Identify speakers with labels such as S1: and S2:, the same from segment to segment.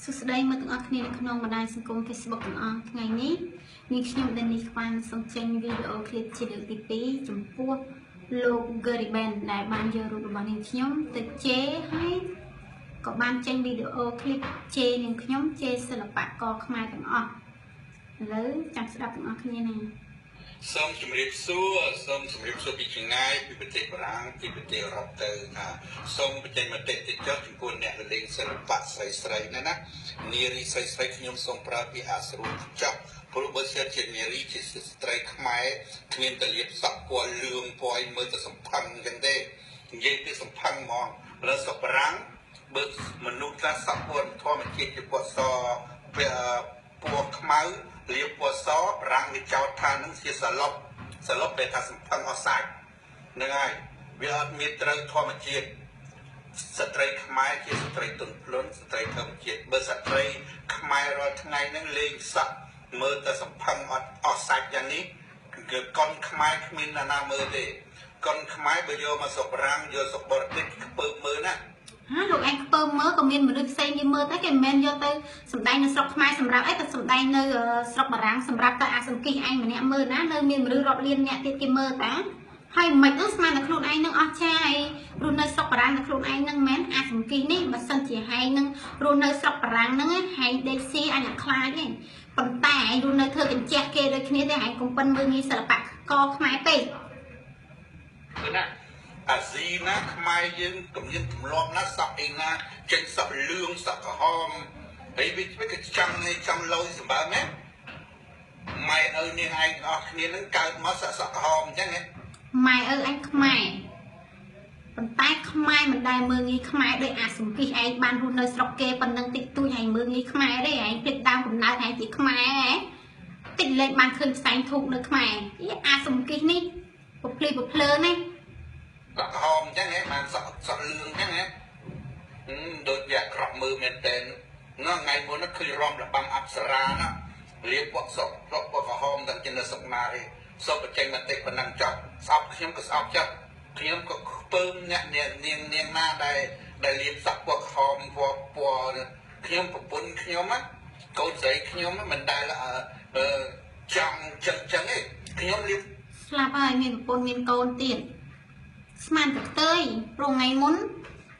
S1: សួស្តីមើលទាំងអស់គ្នានៅក្នុងបណ្ដាញសង្គម Facebook ទាំងអស់ថ្ងៃនេះនាងខ្ញុំដែលនេះខ្វាំងសូមចេញវីដេអូឃ្លីបជាលើកទី2ចំពោះលោក Gary Ben ដែលបានយករូបរបស់នាងខ្ញុំទៅជេរហើយក៏បានចេញវីដេអូឃ្លីបជេរនាងខ្ញុំជេរសិល្បករខ្មែរទាំងអស់ឥឡូវចាំស្ដាប់ទាំងអស់គ្នាណា
S2: សូមជម្រាបសួរពីចម្ងាយពីប្រទេសបារាំងពីប្រទេសអឺរ៉ុបទៅថាសូមបញ្ចេញមតិតិចចុះចំពោះអ្នកលេងសិល្បៈស្រីណានារីស្រីខ្ញុំសូមប្រើពាក្យអាស្រួលចុះព្រោះបើសិនជានារីជាស្ត្រីខ្មែរគ្មានតលៀបសក់ពណ៌លឿងពណ៌មើលទៅសំផឹងអញ្ចឹងទេនិយាយពីសំផឹងហ្មងលើសបារាំងបើមនុស្សខ្លះសក់ពណ៌ធម្មជាតិជាពណ៌សពណ៌ខ្មៅលៀបពណ៌សបារាំងវាចោទថានឹងជាសឡប់ពេលថាសំផឹងអស់សាច់ហ្នឹងហើយវាអត់មានត្រូវធម្មជាតិស្ត្រីខ្មែរជាស្ត្រីទន់ភ្លន់ស្ត្រីធម្មជាតិបើស្ត្រីខ្មែររាល់ថ្ងៃហ្នឹងលេងសក់មើលតែសំផឹងអត់សាច់យ៉ាងនេះគឺកុនខ្មែរគ្មានណាមើលទេកុនខ្មែរបើយកមកស្រុកបារាំងយកស្រុកបរទេសខ្ពើមើលណា
S1: លោកឯងខ្ពើមើលក៏មានមនុស្សផ្សេងគេមើលតែគេមិនមែនយកទៅសម្ដែងនៅស្រុកខ្មែរសម្រាប់អីទៅសម្ដែងនៅស្រុកបារាំងសម្រាប់តែអាសង្គិះឯងម្នាក់មើលណានៅមានមនុស្សរាប់លានអ្នកទៀតគេមើលតាហើយមិនហ្នឹងស្មានតែខ្លួនឯងនឹងអស់ចាហើយរស់នៅស្រុកបារាំងតែខ្លួនឯងនឹងមិនមែនអាសង្គិះនេះបើសិនជាហែងនឹងរស់នៅស្រុកបារាំងហ្នឹងហែងដេកស៊ីអញអាខ្លាចទេប៉ុន្តែឯងរស់នៅធ្វើកញ្ចេះគេដូចគ្នាទេឯងកុំប៉ិនមើលងាយសិល្បៈកខ្មែរពេក
S2: ណាអាស៊ីណាខ្មែរយើងទំនៀមទម្លាប់ណាសក់អីណាចេញសក់លឿងសក់ក្រហមហើយវាក៏ចាំលយសម្បើមណាម៉ែឪនាងឯងអស់គ្នានឹងកើតមកសក់ក្រហមអញ្ចឹងណា
S1: ម៉ែឪអញខ្មែរប៉ុន្តែខ្មែរមិនដែលមើលងាយខ្មែរដោយអាសង្គិះឯងបានរស់នៅស្រុកគេប៉ុណ្ណឹងតិចតួចឯងមើលងាយខ្មែរទេឯងភ្លេចដើមកំណើតឯងជាខ្មែរហ៎តិចលេងបានឃើញផ្សែងធូបនៅខ្មែរអាសង្គិះនេះពភ្លឺណា
S2: ក្រហមអញ្ចឹងហ៎បានសក់លឿងអញ្ចឹងហ៎ដូចវាក្រក់មើលមែនតើថ្ងៃមុននោះឃើញរំលបាំអប្សរាណាលៀបពណ៌សក់ពណ៌ក្រហមទាំងជានៅសុកណាទេសូមបញ្ចេញមតិប៉ុណ្ណឹងចុះស្អប់ខ្ញុំក៏ស្អប់ចិត្តខ្ញុំក៏ខ្ពើមអ្នកនាងណាដែលលៀបសក់ពណ៌ក្រហមពណ៌ខ្ញុំប្រពន្ធខ្ញុំណាកូនស្រីខ្ញុំមិនដែលចង់ចឹងទេខ្ញុំលៀប
S1: ស្លាប់ហើយមានប្រពន្ធមានកូនទៀតស្មានតែផ្ទៃព្រោះថ្ងៃមុន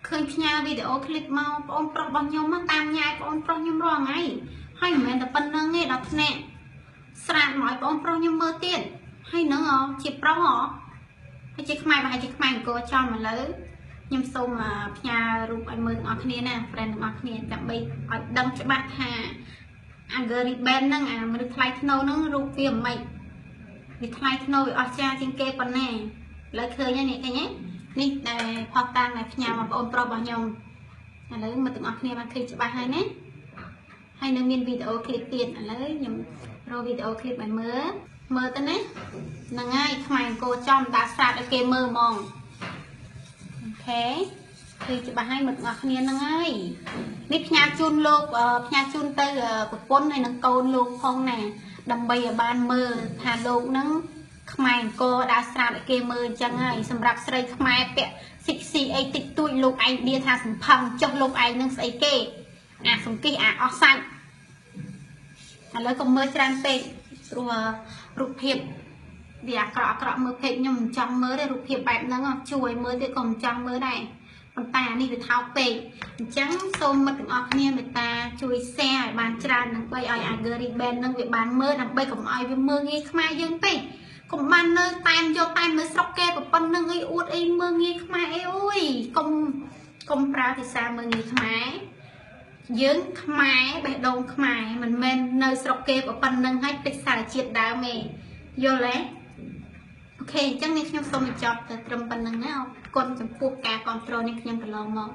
S1: ឃើញផ្ញើវីដេអូឃ្លីបមកបងអូនប្រុសរបស់ខ្ញុំតាមញ៉ាយបងអូនប្រុសខ្ញុំរាល់ថ្ងៃហើយមិនមែនតែប៉ុណ្្នឹងទេដល់ថ្នាក់ស្រាតមកឲ្យបងអូនប្រុសខ្ញុំមើលទៀតហើយនឹងជាប្រុសហើយជាខ្មែរប្រហែលជាខ្មែរអង្គរចំឥឡូវខ្ញុំសូមផ្ញើរូបឲ្យមើលទាំងអស់គ្នាណា friend ទាំងអស់គ្នាដើម្បីឲ្យដឹងច្បាស់ថាអា Gary Ben ហ្នឹងអាមនុស្សថ្លៃធ្នូហ្នឹងរូបវាមិនវាថ្លៃធ្នូវាអស្ចារ្យជាងគេប៉ុណ្ណាឥឡូវឃើញហើយនេះឃើញទេនេះដែលផុសតាំងដែលផ្ញើមកបងអូនប្រុសរបស់ខ្ញុំឥឡូវមកទាំងអស់គ្នាបានឃើញច្បាស់ហើយណាហើយនៅមានវីដេអូឃ្លីបទៀតឥឡូវខ្ញុំរកវីដេអូឃ្លីបឲ្យមើលទៅណាហ្នឹងហើយខ្មែរអង្គរចំដាក់ស្រាតឲ្យគេមើលហ្មងអូខេឃើញច្បាស់ហើយមកទាំងអស់គ្នាហ្នឹងហើយនេះផ្ញើជូនលោកផ្ញើជូនទៅប្រពន្ធហើយនឹងកូនលោកផងណាដើម្បីឲ្យបានមើលថាលោកហ្នឹងខ្មែរអង្គរដាក់ស្រាតឲ្យគេមើលអញ្ចឹងហើយសម្រាប់ស្រីខ្មែរពាក់ស៊ីកស៊ីអីតិចតួចលោកឯងឌៀថាសំផឹងចុះលោកឯងនឹងស្អីគេអាសង្គិះអាអស់សាច់ឥឡូវក៏មើលច្រើនពេកព្រោះរូបភាពវាអាក្រក់មើលពេកខ្ញុំមិនចង់មើលទេរូបភាពបែបហ្នឹងជួយមើលទៀតក៏មិនចង់មើលដែរប៉ុន្តែអានេះវាថោកពេកអញ្ចឹងសូមមិត្តទាំងអស់គ្នាមេត្តាជួយ share ឲ្យបានច្រើនដើម្បីឲ្យអា Gary Ben នឹងវាបានមើលដើម្បីកុំឲ្យវាមើលងាយខ្មែរយើងពេកកុំបាននៅតែយកតែនៅស្រុកគេប៉ុណ្្នឹងអីអួតអីមើលងាយខ្មែរអីអូយកុំប្រើភាសាមើលងាយខ្មែរយើងខ្មែរបេះដូងខ្មែរមិនមែននៅស្រុកគេប៉ុណ្្នឹងហើយពេចសារជាតិដើមទេយល់ទេអូខេអញ្ចឹងនេះខ្ញុំសូមបញ្ចប់ទៅត្រឹមប៉ុណ្្នឹងណាអរគុណចំពោះការគ្រប់គ្រងនេះខ្ញុំកន្លងមក